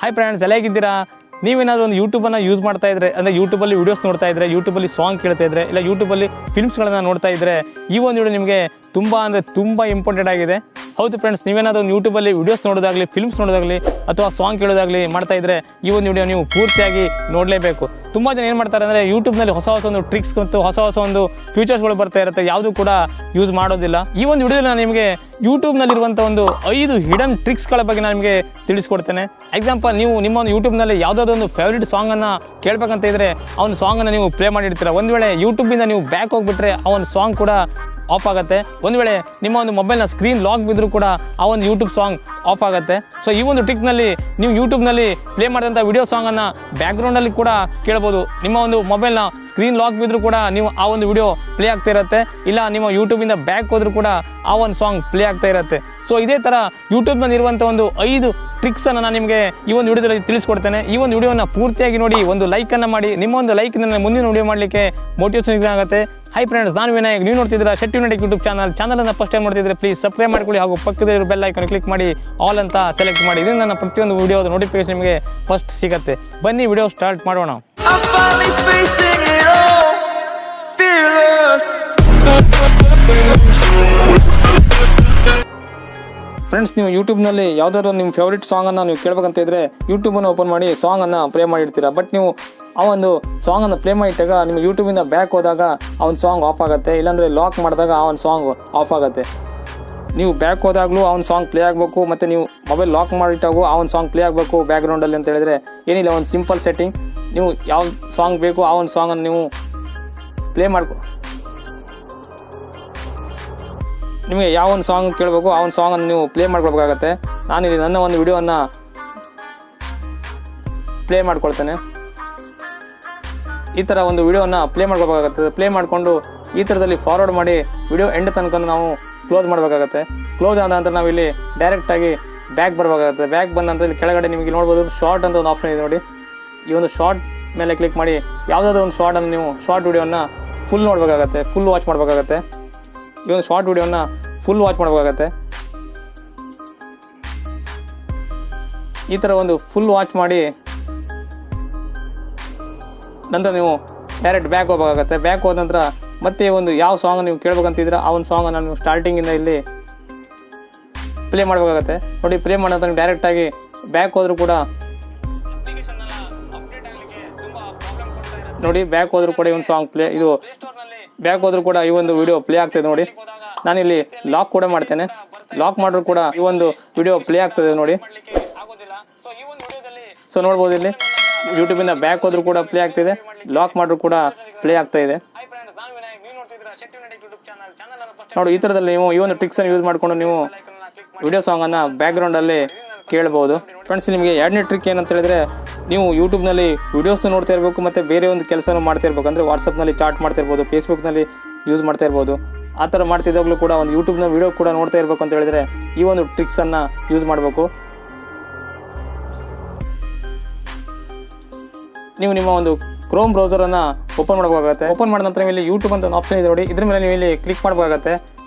Hi friends, ಎಲ್ಲ ಹೇಗಿದ್ದೀರಾ? ನೀವೇನಾದರೂ ಒಂದು ಯೂಟ್ಯೂಬನ್ನು ಯೂಸ್ ಮಾಡ್ತಾ ಇದ್ರೆ, ಅಂದರೆ ಯೂಟ್ಯೂಬಲ್ಲಿ ವೀಡಿಯೋಸ್ ನೋಡ್ತಾ ಇದ್ರೆ, ಯೂಟ್ಯೂಬಲ್ಲಿ ಸಾಂಗ್ ಕೇಳ್ತಾ ಇದ್ರೆ, ಇಲ್ಲ ಯೂಟ್ಯೂಬಲ್ಲಿ ಫಿಲ್ಮ್ಸ್ಗಳನ್ನು ನೋಡ್ತಾ ಇದ್ರೆ, ಈ ಒಂದು ವಿಡಿಯೋ ನಿಮಗೆ ತುಂಬ ಇಂಪಾರ್ಟೆಂಟ್ ಆಗಿದೆ. ಹೌದು ಫ್ರೆಂಡ್ಸ್, ನೀವೇನಾದರೂ ಒಂದು ಯೂಟ್ಯೂಬಲ್ಲಿ ವೀಡಿಯೋಸ್ ನೋಡೋದಾಗಲಿ, ಫಿಲ್ಮ್ಸ್ ನೋಡೋದಾಗಲಿ ಅಥವಾ ಸಾಂಗ್ ಕೇಳೋದಾಗಲಿ ಮಾಡ್ತಾ ಇದ್ರೆ, ಈ ಒಂದು ವಿಡಿಯೋ ನೀವು ಪೂರ್ತಿಯಾಗಿ ನೋಡಲೇಬೇಕು. ತುಂಬ ಜನ ಏನು ಮಾಡ್ತಾರೆ ಅಂದರೆ, ಯೂಟ್ಯೂಬ್ನಲ್ಲಿ ಹೊಸ ಒಂದು ಟ್ರಿಕ್ಸ್ ಮತ್ತು ಹೊಸ ಒಂದು ಫ್ಯೂಚರ್ಸ್ಗಳು ಬರ್ತಾ ಇರುತ್ತೆ, ಯಾವುದು ಕೂಡ ಯೂಸ್ ಮಾಡೋದಿಲ್ಲ. ಈ ಒಂದು ವಿಡಿಯೋದಲ್ಲಿ ನಾನು ನಿಮಗೆ ಯೂಟ್ಯೂಬ್ನಲ್ಲಿರುವಂಥ ಒಂದು 5 ಹಿಡನ್ ಟ್ರಿಕ್ಸ್ಗಳ ಬಗ್ಗೆ ನಾನು ನಿಮಗೆ ತಿಳಿಸ್ಕೊಡ್ತೇನೆ. ಎಕ್ಸಾಂಪಲ್, ನೀವು ನಿಮ್ಮ ಒಂದು ಯೂಟ್ಯೂಬ್ನಲ್ಲಿ ಯಾವುದಾದ್ರು ಒಂದು ಫೇವ್ರೇಟ್ ಸಾಂಗನ್ನು ಕೇಳಬೇಕಂತ ಇದ್ದರೆ ಆ ಒಂದು ಸಾಂಗನ್ನು ನೀವು ಪ್ಲೇ ಮಾಡಿರ್ತೀರ. ಒಂದು ವೇಳೆ ಯೂಟ್ಯೂಬಿಂದ ನೀವು ಬ್ಯಾಕ್ ಹೋಗಿಬಿಟ್ರೆ ಆ ಒಂದು ಸಾಂಗ್ ಕೂಡ ಆಫ್ ಆಗುತ್ತೆ. ಒಂದು ವೇಳೆ ನಿಮ್ಮ ಒಂದು ಮೊಬೈಲ್ನ ಸ್ಕ್ರೀನ್ ಲಾಕ್ ಬಿದ್ದರೂ ಕೂಡ ಆ ಒಂದು ಯೂಟ್ಯೂಬ್ ಸಾಂಗ್ ಆಫ್ ಆಗುತ್ತೆ. ಸೊ ಈ ಒಂದು ಟ್ರಿಕ್ನಲ್ಲಿ ನೀವು ಯೂಟ್ಯೂಬ್ನಲ್ಲಿ ಪ್ಲೇ ಮಾಡಿದಂಥ ವಿಡಿಯೋ ಸಾಂಗನ್ನು ಬ್ಯಾಕ್ಗ್ರೌಂಡಲ್ಲಿ ಕೂಡ ಕೇಳ್ಬೋದು. ನಿಮ್ಮ ಒಂದು ಮೊಬೈಲ್ನ ಸ್ಕ್ರೀನ್ ಲಾಕ್ ಬಿದ್ದರೂ ಕೂಡ ನೀವು ಆ ಒಂದು ವಿಡಿಯೋ ಪ್ಲೇ ಆಗ್ತಾ ಇರುತ್ತೆ. ಇಲ್ಲ ನಿಮ್ಮ ಯೂಟ್ಯೂಬಿಂದ ಬ್ಯಾಕ್ ಹೋದರೂ ಕೂಡ ಆ ಒಂದು ಸಾಂಗ್ ಪ್ಲೇ ಆಗ್ತಾ ಇರುತ್ತೆ. ಸೊ ಇದೇ ಥರ ಯೂಟ್ಯೂಬ್ನಲ್ಲಿ ಇರುವಂಥ ಒಂದು 5 ಟ್ರಿಕ್ಸನ್ನು ನಾನು ನಿಮಗೆ ಈ ಒಂದು ವಿಡಿಯೋದಲ್ಲಿ ತಿಳಿಸ್ಕೊಡ್ತೇನೆ. ಈ ಒಂದು ವಿಡಿಯೋನ ಪೂರ್ತಿಯಾಗಿ ನೋಡಿ, ಒಂದು ಲೈಕನ್ನು ಮಾಡಿ. ನಿಮ್ಮ ಒಂದು ಲೈಕ್ ನನ್ನ ಮುಂದಿನ ವಿಡಿಯೋ ಮಾಡಲಿಕ್ಕೆ ಮೋಟಿವೇಶನ್ ಆಗುತ್ತೆ. ಹೈ ಫ್ರೆಂಡ್ಸ್, ನಾನು ವಿನಾಯಕ್. ನೀವು ನೋಡ್ತಿದ್ದೀರಾ shettyvinutech ಯೂಟ್ಯೂಬ್ ಚಾನಲನ್ನು ಫಸ್ಟ್ ಟೈಮ್ ನೋಡ್ತಿದ್ರೆ ಪ್ಲೀಸ್ ಸಬ್ಸ್ಕ್ರೈಬ್ ಮಾಡ್ಕೊಳ್ಳಿ, ಹಾಗೂ ಪಕ್ಕದಲ್ಲಿರೋ ಬೆಲ್ ಐಕಾನ್ ಕ್ಲಿಕ್ ಮಾಡಿ ಆಲ್ ಅಂತ ಸೆಲೆಕ್ಟ್ ಮಾಡಿ. ಇದರಿಂದ ನನ್ನ ಪ್ರತಿಯೊಂದು ವಿಡಿಯೋದ ನೋಟಿಫಿಕೇಶನ್ ನಿಮಗೆ ಫಸ್ಟ್ ಸಿಗುತ್ತೆ. ಬನ್ನಿ ವಿಡಿಯೋ ಸ್ಟಾರ್ಟ್ ಮಾಡೋಣ. ಫ್ರೆಂಡ್ಸ್, ನೀವು ಯೂಟ್ಯೂಬ್ನಲ್ಲಿ ಯಾವುದಾದ್ರು ನಿಮ್ಮ ಫೇವ್ರೇಟ್ ಸಾಂಗನ್ನು ನೀವು ಕೇಳಬೇಕಂತ ಇದ್ದರೆ ಯೂಟ್ಯೂಬನ್ನು ಓಪನ್ ಮಾಡಿ ಸಾಂಗನ್ನು ಪ್ಲೇ ಮಾಡಿರ್ತೀರ. ಬಟ್ ನೀವು ಆ ಒಂದು ಸಾಂಗನ್ನು ಪ್ಲೇ ಮಾಡಿಟ್ಟಾಗ ನಿಮ್ಮ ಯೂಟ್ಯೂಬಿಂದ ಬ್ಯಾಕ್ ಹೋದಾಗ ಆ ಒಂದು ಸಾಂಗ್ ಆಫ್ ಆಗುತ್ತೆ. ಇಲ್ಲಾಂದರೆ ಲಾಕ್ ಮಾಡಿದಾಗ ಆ ಒಂದು ಸಾಂಗ್ ಆಫ್ ಆಗುತ್ತೆ. ನೀವು ಬ್ಯಾಕ್ ಹೋದಾಗಲೂ ಆ ಒಂದು ಸಾಂಗ್ ಪ್ಲೇ ಆಗಬೇಕು, ಮತ್ತು ನೀವು ಮೊಬೈಲ್ ಲಾಕ್ ಮಾಡಿಟ್ಟಾಗೂ ಆ ಒಂದು ಸಾಂಗ್ ಪ್ಲೇ ಆಗಬೇಕು ಬ್ಯಾಕ್ಗ್ರೌಂಡಲ್ಲಿ ಅಂತ ಹೇಳಿದ್ರೆ ಏನಿಲ್ಲ, ಒಂದು ಸಿಂಪಲ್ ಸೆಟ್ಟಿಂಗ್. ನೀವು ಯಾವ ಸಾಂಗ್ ಬೇಕು ಆ ಒಂದು ಸಾಂಗನ್ನು ನೀವು ಪ್ಲೇ ನಿಮಗೆ ಯಾವ ಒಂದು ಸಾಂಗ್ ಕೇಳಬೇಕು ಆ ಒಂದು ಸಾಂಗನ್ನು ನೀವು ಪ್ಲೇ ಮಾಡ್ಕೊಳ್ಬೇಕಾಗತ್ತೆ. ನಾನಿಲ್ಲಿ ನನ್ನ ಒಂದು ವಿಡಿಯೋವನ್ನು ಪ್ಲೇ ಮಾಡ್ಕೊಳ್ತೇನೆ. ಈ ಥರ ಒಂದು ವಿಡಿಯೋವನ್ನು ಪ್ಲೇ ಮಾಡ್ಕೋಬೇಕಾಗತ್ತೆ. ಪ್ಲೇ ಮಾಡಿಕೊಂಡು ಈ ಥರದಲ್ಲಿ ಫಾರ್ವರ್ಡ್ ಮಾಡಿ ವಿಡಿಯೋ ಎಂಡ್ ತನಕ ನಾವು ಕ್ಲೋಸ್ ಮಾಡಬೇಕಾಗತ್ತೆ. ಕ್ಲೋಸ್ ಆದ ನಂತರ ನಾವಿಲ್ಲಿ ಡೈರೆಕ್ಟಾಗಿ ಬ್ಯಾಕ್ ಬರಬೇಕಾಗತ್ತೆ. ಬ್ಯಾಕ್ ಬಂದ ನಂತರ ಇಲ್ಲಿ ಕೆಳಗಡೆ ನಿಮಗೆ ನೋಡ್ಬೋದು ಶಾರ್ಟ್ ಅಂತ ಒಂದು ಆಪ್ಷನ್ ಇದೆ ನೋಡಿ. ಈ ಒಂದು ಶಾರ್ಟ್ ಮೇಲೆ ಕ್ಲಿಕ್ ಮಾಡಿ ಯಾವುದಾದ್ರೂ ಒಂದು ಶಾರ್ಟನ್ನು ನೀವು ಶಾರ್ಟ್ ವಿಡಿಯೋನ ಫುಲ್ ನೋಡಬೇಕಾಗತ್ತೆ, ಫುಲ್ ವಾಚ್ ಮಾಡಬೇಕಾಗತ್ತೆ. ಈ ಒಂದು ಶಾರ್ಟ್ ವಿಡಿಯೋನ ಫುಲ್ ವಾಚ್ ಮಾಡಬೇಕಾಗತ್ತೆ. ಈ ಥರ ಒಂದು ಫುಲ್ ವಾಚ್ ಮಾಡಿ ನಂತರ ನೀವು ಡೈರೆಕ್ಟ್ ಬ್ಯಾಕ್ ಹೋಗಬೇಕಾಗತ್ತೆ. ಬ್ಯಾಕ್ ಹೋದ ನಂತರ ಮತ್ತೆ ಒಂದು ಯಾವ ಸಾಂಗ್ ನೀವು ಕೇಳ್ಬೇಕಂತಿದ್ರೆ ಆ ಒಂದು ಸಾಂಗನ್ನು ನೀವು ಸ್ಟಾರ್ಟಿಂಗಿಂದ ಇಲ್ಲಿ ಪ್ಲೇ ಮಾಡಬೇಕಾಗತ್ತೆ. ನೋಡಿ, ಪ್ಲೇ ಮಾಡಿದ ನಂತರ ಡೈರೆಕ್ಟಾಗಿ ಬ್ಯಾಕ್ ಹೋದರೂ ಕೂಡ ನೋಡಿ, ಬ್ಯಾಕ್ ಹೋದರೂ ಕೂಡ ಈ ಒಂದು ಸಾಂಗ್ ಪ್ಲೇ ಇದು ಬ್ಯಾಕ್ ಹೋದರೂ ಕೂಡ ಈ ಒಂದು ವಿಡಿಯೋ ಪ್ಲೇ ಆಗ್ತದೆ ನೋಡಿ. ನಾನಿಲ್ಲಿ ಲಾಕ್ ಕೂಡ ಮಾಡ್ತೇನೆ. ಲಾಕ್ ಮಾಡಿದ್ರು ಕೂಡ ಈ ಒಂದು ವಿಡಿಯೋ ಪ್ಲೇ ಆಗ್ತದೆ ನೋಡಿ. ಸೊ ನೋಡ್ಬೋದು, ಇಲ್ಲಿ ಯೂಟ್ಯೂಬಿಂದ ಬ್ಯಾಕ್ ಹೋದ್ರೂ ಕೂಡ ಪ್ಲೇ ಆಗ್ತಿದೆ, ಲಾಕ್ ಮಾಡಿದ್ರು ಕೂಡ ಪ್ಲೇ ಆಗ್ತಾ ಇದೆ ನೋಡಿ. ಈ ಥರದಲ್ಲಿ ನೀವು ಈ ಒಂದು ಟ್ರಿಕ್ಸನ್ನು ಯೂಸ್ ಮಾಡಿಕೊಂಡು ನೀವು ವಿಡಿಯೋ ಸಾಂಗನ್ನು ಬ್ಯಾಕ್ಗ್ರೌಂಡಲ್ಲಿ ಕೇಳ್ಬೋದು. ಫ್ರೆಂಡ್ಸ್, ನಿಮಗೆ 2ನೇ ಟ್ರಿಕ್ ಏನಂತ ಹೇಳಿದ್ರೆ, ನೀವು ಯೂಟ್ಯೂಬ್ನಲ್ಲಿ ವೀಡಿಯೋಸ್ನ ನೋಡ್ತಾ ಇರಬೇಕು ಮತ್ತು ಬೇರೆ ಒಂದು ಕೆಲಸನೂ ಮಾಡ್ತಾ ಇರಬೇಕು. ಅಂದರೆ ವಾಟ್ಸಪ್ನಲ್ಲಿ ಚಾಟ್ ಮಾಡ್ತಾ ಇರ್ಬೋದು, ಫೇಸ್ಬುಕ್ನಲ್ಲಿ ಯೂಸ್ ಮಾಡ್ತಾ ಇರ್ಬೋದು. ಆ ಥರ ಮಾಡ್ತಿದ್ದಾಗಲೂ ಕೂಡ ಒಂದು ಯೂಟ್ಯೂಬ್ನ ವೀಡಿಯೋ ಕೂಡ ನೋಡ್ತಾ ಇರಬೇಕು ಅಂತ ಹೇಳಿದರೆ ಈ ಒಂದು ಟ್ರಿಕ್ಸನ್ನು ಯೂಸ್ ಮಾಡಬೇಕು. ನೀವು ನಿಮ್ಮ ಒಂದು ಕ್ರೋಮ್ ಬ್ರೌಸರನ್ನು ಓಪನ್ ಮಾಡಬೇಕಾಗತ್ತೆ. ಓಪನ್ ಮಾಡಿದ ನಂತರ ಇಲ್ಲಿ ಯೂಟ್ಯೂಬ್ ಅಂತ ಒಂದು ಆಪ್ಷನ್ ಇದೆ ನೋಡಿ. ಇದ್ರ ಮೇಲೆ ನೀವು ಇಲ್ಲಿ ಕ್ಲಿಕ್ ಮಾಡಬೇಕಾಗತ್ತೆ.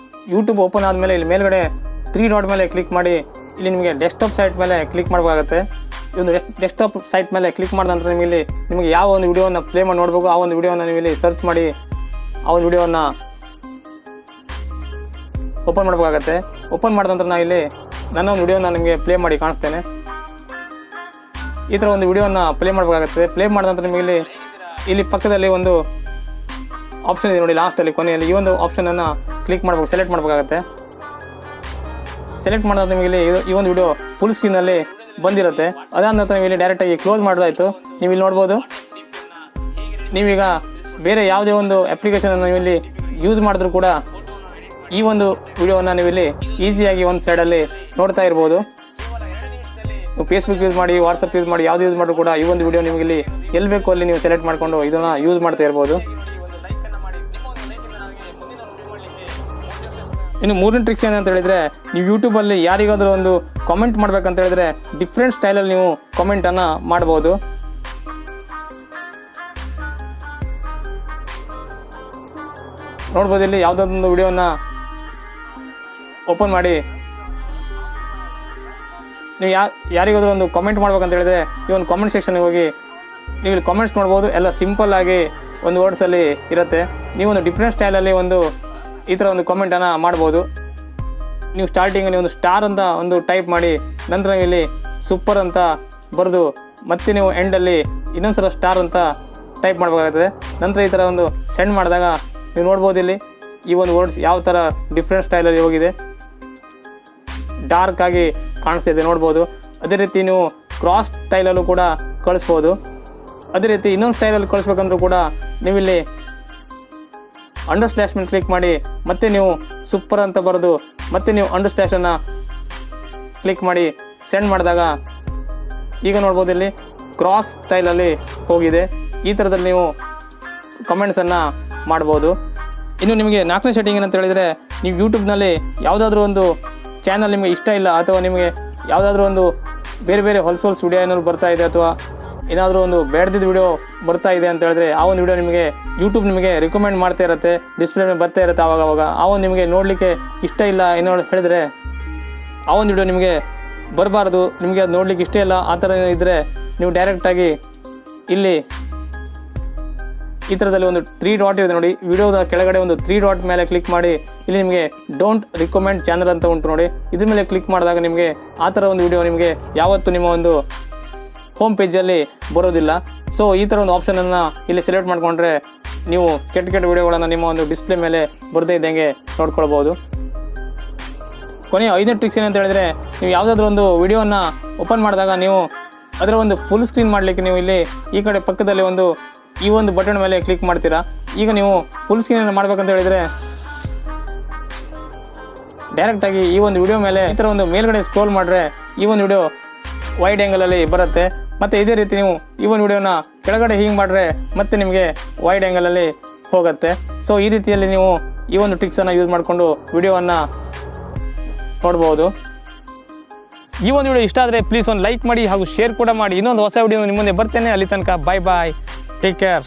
ಯೂಟ್ಯೂಬ್ ಓಪನ್ ಆದಮೇಲೆ ಇಲ್ಲಿ ಮೇಲ್ಗಡೆ 3 ಡಾಟ್ ಮೇಲೆ ಕ್ಲಿಕ್ ಮಾಡಿ ಇಲ್ಲಿ ನಿಮಗೆ ಡೆಸ್ಕ್ಟಾಪ್ ಸೈಟ್ ಮೇಲೆ ಕ್ಲಿಕ್ ಮಾಡಬೇಕಾಗತ್ತೆ. ಈ ಒಂದು ಡೆಸ್ಕ್ಟಾಪ್ ಸೈಟ್ ಮೇಲೆ ಕ್ಲಿಕ್ ಮಾಡಿದ ನಂತರ ನಿಮಗೆ ಯಾವ ಒಂದು ವಿಡಿಯೋನ ಪ್ಲೇ ಮಾಡಿ ನೋಡಬೇಕು ಆ ಒಂದು ವಿಡಿಯೋನ ನೀವು ಇಲ್ಲಿ ಸರ್ಚ್ ಮಾಡಿ ಆ ಒಂದು ವಿಡಿಯೋನ ಓಪನ್ ಮಾಡಬೇಕಾಗತ್ತೆ. ಓಪನ್ ಮಾಡಿದ ನಂತರ ನಾನು ಇಲ್ಲಿ ನನ್ನ ಒಂದು ವಿಡಿಯೋನ ನಿಮಗೆ ಪ್ಲೇ ಮಾಡಿ ಕಾಣಿಸ್ತೇನೆ. ಈ ಥರ ಒಂದು ವಿಡಿಯೋನ ಪ್ಲೇ ಮಾಡಬೇಕಾಗತ್ತೆ. ಪ್ಲೇ ಮಾಡಿದ ನಂತರ ನಿಮಗೆ ಇಲ್ಲಿ ಪಕ್ಕದಲ್ಲಿ ಒಂದು ಆಪ್ಷನ್ ಇದೆ ನೋಡಿ, ಲಾಸ್ಟಲ್ಲಿ ಕೊನೆಯಲ್ಲಿ ಈ ಒಂದು ಆಪ್ಷನನ್ನು ಕ್ಲಿಕ್ ಮಾಡಬೇಕು, ಸೆಲೆಕ್ಟ್ ಮಾಡಬೇಕಾಗತ್ತೆ. ಸೆಲೆಕ್ಟ್ ಮಾಡಿದ ನಿಮಗೆ ಇಲ್ಲಿ ಈ ಒಂದು ವಿಡಿಯೋ ಫುಲ್ ಸ್ಕ್ರೀನಲ್ಲಿ ಬಂದಿರುತ್ತೆ. ಅದಾದ ನಂತರ ನೀವು ಇಲ್ಲಿ ಡೈರೆಕ್ಟಾಗಿ ಕ್ಲೋಸ್ ಮಾಡೋದಾಯಿತು. ನೀವು ಇಲ್ಲಿ ನೋಡ್ಬೋದು, ನೀವೀಗ ಬೇರೆ ಯಾವುದೇ ಒಂದು ಅಪ್ಲಿಕೇಶನನ್ನು ನೀವು ಇಲ್ಲಿ ಯೂಸ್ ಮಾಡಿದ್ರೂ ಕೂಡ ಈ ಒಂದು ವಿಡಿಯೋವನ್ನು ನೀವು ಇಲ್ಲಿ ಈಸಿಯಾಗಿ ಒಂದು ಸೈಡಲ್ಲಿ ನೋಡ್ತಾ ಇರ್ಬೋದು. ನೀವು ಫೇಸ್ಬುಕ್ ಯೂಸ್ ಮಾಡಿ, ವಾಟ್ಸಪ್ ಯೂಸ್ ಮಾಡಿ, ಯಾವುದು ಯೂಸ್ ಮಾಡಿದ್ರು ಕೂಡ ಈ ಒಂದು ವಿಡಿಯೋ ನಿಮಗೆ ಇಲ್ಲಿ ಎಲ್ಲಿ ಬೇಕೋ ಅಲ್ಲಿ ನೀವು ಸೆಲೆಕ್ಟ್ ಮಾಡಿಕೊಂಡು ಇದನ್ನು ಯೂಸ್ ಮಾಡ್ತಾ ಇರ್ಬೋದು. ಇನ್ನು 3ನೇ ಟ್ರಿಕ್ಸ್ ಏನಂತ ಹೇಳಿದರೆ, ನೀವು ಯೂಟ್ಯೂಬಲ್ಲಿ ಯಾರಿಗಾದರೂ ಒಂದು ಕಾಮೆಂಟ್ ಮಾಡಬೇಕಂತ ಹೇಳಿದ್ರೆ ಡಿಫ್ರೆಂಟ್ ಸ್ಟೈಲಲ್ಲಿ ನೀವು ಕಾಮೆಂಟನ್ನು ಮಾಡ್ಬೋದು. ನೋಡ್ಬೋದು, ಇಲ್ಲಿ ಯಾವುದಾದೊಂದು ವಿಡಿಯೋನ ಓಪನ್ ಮಾಡಿ ನೀವು ಯಾರಿಗಾದ್ರೂ ಒಂದು ಕಾಮೆಂಟ್ ಮಾಡ್ಬೇಕಂತ ಹೇಳಿದ್ರೆ ಈ ಒಂದು ಕಾಮೆಂಟ್ ಸೆಕ್ಷನ್ಗೆ ಹೋಗಿ ನೀವು ಇಲ್ಲಿ ಕಾಮೆಂಟ್ಸ್ ನೋಡ್ಬೋದು. ಎಲ್ಲ ಸಿಂಪಲ್ಲಾಗಿ ಒಂದು ವರ್ಡ್ಸಲ್ಲಿ ಇರುತ್ತೆ. ನೀವೊಂದು ಡಿಫ್ರೆಂಟ್ ಸ್ಟೈಲಲ್ಲಿ ಒಂದು ಈ ಥರ ಒಂದು ಕಾಮೆಂಟನ್ನು ಮಾಡ್ಬೋದು. ನೀವು ಸ್ಟಾರ್ಟಿಂಗಲ್ಲಿ ಒಂದು ಸ್ಟಾರ್ ಅಂತ ಒಂದು ಟೈಪ್ ಮಾಡಿ ನಂತರ ನೀವು ಇಲ್ಲಿ ಸೂಪರ್ ಅಂತ ಬರೆದು ಮತ್ತೆ ನೀವು ಎಂಡಲ್ಲಿ ಇನ್ನೊಂದು ಸಲ ಸ್ಟಾರ್ ಅಂತ ಟೈಪ್ ಮಾಡಬೇಕಾಗ್ತದೆ. ನಂತರ ಈ ಥರ ಒಂದು ಸೆಂಡ್ ಮಾಡಿದಾಗ ನೀವು ನೋಡ್ಬೋದು ಇಲ್ಲಿ ಈ ಒಂದು ವರ್ಡ್ಸ್ ಯಾವ ಥರ ಡಿಫ್ರೆಂಟ್ ಸ್ಟೈಲಲ್ಲಿ ಹೋಗಿದೆ, ಡಾರ್ಕ್ ಆಗಿ ಕಾಣಿಸ್ತಿದೆ ನೋಡ್ಬೋದು. ಅದೇ ರೀತಿ ನೀವು ಕ್ರಾಸ್ ಸ್ಟೈಲಲ್ಲೂ ಕೂಡ ಕಳಿಸ್ಬೋದು. ಅದೇ ರೀತಿ ಇನ್ನೊಂದು ಸ್ಟೈಲಲ್ಲಿ ಕಳಿಸ್ಬೇಕಂದ್ರೂ ಕೂಡ ನೀವಿಲ್ಲಿ ಅಂಡರ್ ಸ್ಲ್ಯಾಶ್ ಮೇಲೆ ಕ್ಲಿಕ್ ಮಾಡಿ ಮತ್ತೆ ನೀವು ಸೂಪರ್ ಅಂತ ಬರೆದು ಮತ್ತೆ ನೀವು ಅಂಡರ್ ಸ್ಲ್ಯಾಶನ್ನು ಕ್ಲಿಕ್ ಮಾಡಿ ಸೆಂಡ್ ಮಾಡಿದಾಗ ಈಗ ನೋಡ್ಬೋದು ಇಲ್ಲಿ ಕ್ರಾಸ್ ಸ್ಟೈಲಲ್ಲಿ ಹೋಗಿದೆ. ಈ ಥರದಲ್ಲಿ ನೀವು ಕಮೆಂಟ್ಸನ್ನು ಮಾಡ್ಬೋದು. ಇನ್ನು ನಿಮಗೆ 4ನೇ ಸೆಟ್ಟಿಂಗ್ ಏನಂತ ಹೇಳಿದರೆ, ನೀವು ಯೂಟ್ಯೂಬ್ನಲ್ಲಿ ಯಾವುದಾದ್ರೂ ಒಂದು ಚಾನಲ್ ನಿಮಗೆ ಇಷ್ಟ ಇಲ್ಲ ಅಥವಾ ನಿಮಗೆ ಯಾವುದಾದ್ರೂ ಒಂದು ಬೇರೆ ಬೇರೆ ಹೊಲ್ಸು ವಿಡಿಯೋ ಏನಾದ್ರು ಬರ್ತಾ ಇದೆ ಅಥವಾ ಏನಾದರೂ ಒಂದು ಬೇಡದಿದ್ದ ವಿಡಿಯೋ ಬರ್ತಾ ಇದೆ ಅಂತ ಹೇಳಿದ್ರೆ ಆ ಒಂದು ವಿಡಿಯೋ ನಿಮಗೆ ಯೂಟ್ಯೂಬ್ ನಿಮಗೆ ರಿಕಮೆಂಡ್ ಮಾಡ್ತಾ ಇರುತ್ತೆ, ಡಿಸ್ಪ್ಲೇ ಮೇಲೆ ಬರ್ತಾ ಇರುತ್ತೆ. ಆವಾಗ ಆ ಒಂದು ನಿಮಗೆ ನೋಡಲಿಕ್ಕೆ ಇಷ್ಟ ಇಲ್ಲ ಏನೋ ಹೇಳಿದರೆ ಆ ಒಂದು ವಿಡಿಯೋ ನಿಮಗೆ ಬರಬಾರ್ದು, ನಿಮಗೆ ಅದು ನೋಡಲಿಕ್ಕೆ ಇಷ್ಟ ಇಲ್ಲ ಆ ಥರ ಇದ್ದರೆ ನೀವು ಡೈರೆಕ್ಟಾಗಿ ಇಲ್ಲಿ ಈ ಥರದಲ್ಲಿ ಒಂದು 3 ಡಾಟ್ ಇದೆ ನೋಡಿ, ವಿಡಿಯೋದ ಕೆಳಗಡೆ ಒಂದು 3 ಡಾಟ್ ಮೇಲೆ ಕ್ಲಿಕ್ ಮಾಡಿ ಇಲ್ಲಿ ನಿಮಗೆ ಡೋಂಟ್ ರಿಕಮೆಂಡ್ ಚಾನಲ್ ಅಂತ ಉಂಟು ನೋಡಿ. ಇದ್ರ ಮೇಲೆ ಕ್ಲಿಕ್ ಮಾಡಿದಾಗ ನಿಮಗೆ ಆ ಥರ ಒಂದು ವಿಡಿಯೋ ನಿಮಗೆ ಯಾವತ್ತೂ ನಿಮ್ಮ ಒಂದು ಹೋಮ್ ಪೇಜಲ್ಲಿ ಬರೋದಿಲ್ಲ. ಸೊ ಈ ಥರ ಒಂದು ಆಪ್ಷನನ್ನು ಇಲ್ಲಿ ಸೆಲೆಕ್ಟ್ ಮಾಡಿಕೊಂಡ್ರೆ ನೀವು ಕೆಟ್ಟ ವಿಡಿಯೋಗಳನ್ನು ನಿಮ್ಮ ಒಂದು ಡಿಸ್ಪ್ಲೇ ಮೇಲೆ ಬರದೇ ಇದ್ದಂಗೆ ನೋಡ್ಕೊಳ್ಬೋದು. ಕೊನೆಯ 5ನೇ ಟ್ರಿಕ್ಸ್ ಏನಂತ ಹೇಳಿದರೆ, ನೀವು ಯಾವುದಾದ್ರೂ ಒಂದು ವಿಡಿಯೋನ ಓಪನ್ ಮಾಡಿದಾಗ ನೀವು ಅದರ ಒಂದು ಫುಲ್ ಸ್ಕ್ರೀನ್ ಮಾಡಲಿಕ್ಕೆ ನೀವು ಇಲ್ಲಿ ಈ ಕಡೆ ಪಕ್ಕದಲ್ಲಿ ಈ ಒಂದು ಬಟನ್ ಮೇಲೆ ಕ್ಲಿಕ್ ಮಾಡ್ತೀರಾ. ಈಗ ನೀವು ಫುಲ್ ಸ್ಕ್ರೀನನ್ನು ಮಾಡ್ಬೇಕಂತ ಹೇಳಿದರೆ ಡೈರೆಕ್ಟಾಗಿ ಈ ಒಂದು ವಿಡಿಯೋ ಮೇಲೆ ಈ ಥರ ಒಂದು ಮೇಲ್ಗಡೆ ಸ್ಕ್ರೋಲ್ ಮಾಡಿದ್ರೆ ಈ ಒಂದು ವಿಡಿಯೋ ವೈಡ್ ಆ್ಯಂಗಲಲ್ಲಿ ಬರುತ್ತೆ. ಮತ್ತು ಇದೇ ರೀತಿ ನೀವು ಈ ಒಂದು ವಿಡಿಯೋನ ಕೆಳಗಡೆ ಹೀಗೆ ಮಾಡಿದ್ರೆ ಮತ್ತೆ ನಿಮಗೆ ವೈಡ್ ಆ್ಯಂಗಲಲ್ಲಿ ಹೋಗುತ್ತೆ. ಸೊ ಈ ರೀತಿಯಲ್ಲಿ ನೀವು ಈ ಒಂದು ಟ್ರಿಕ್ಸನ್ನು ಯೂಸ್ ಮಾಡಿಕೊಂಡು ವಿಡಿಯೋವನ್ನು ನೋಡ್ಬೋದು. ಈ ಒಂದು ವಿಡಿಯೋ ಇಷ್ಟ ಆದರೆ ಪ್ಲೀಸ್ ಒಂದು ಲೈಕ್ ಮಾಡಿ ಹಾಗೂ ಶೇರ್ ಕೂಡ ಮಾಡಿ. ಇನ್ನೊಂದು ಹೊಸ ವಿಡಿಯೋ ನಿಮ್ಮ ಮುಂದೆ ಬರ್ತೇನೆ. ಅಲ್ಲಿ ತನಕ ಬಾಯ್, ಟೇಕ್ ಕೇರ್.